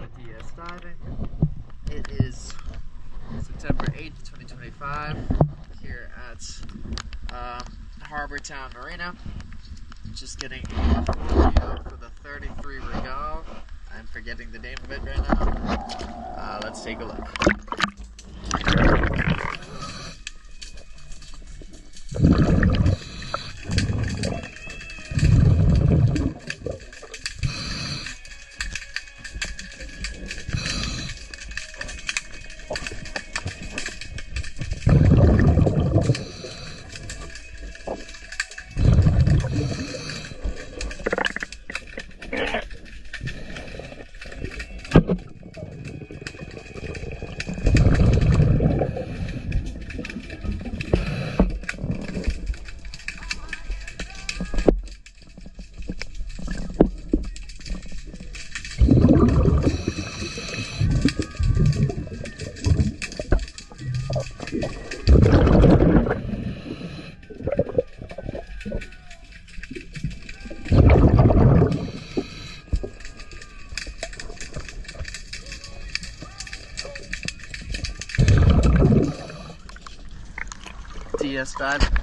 DS Diving. It is September 8th, 2025, here at Harbor Town Marina. Just getting a video for the 33 Regal. I'm forgetting the name of it right now. Let's take a look. DS Dive.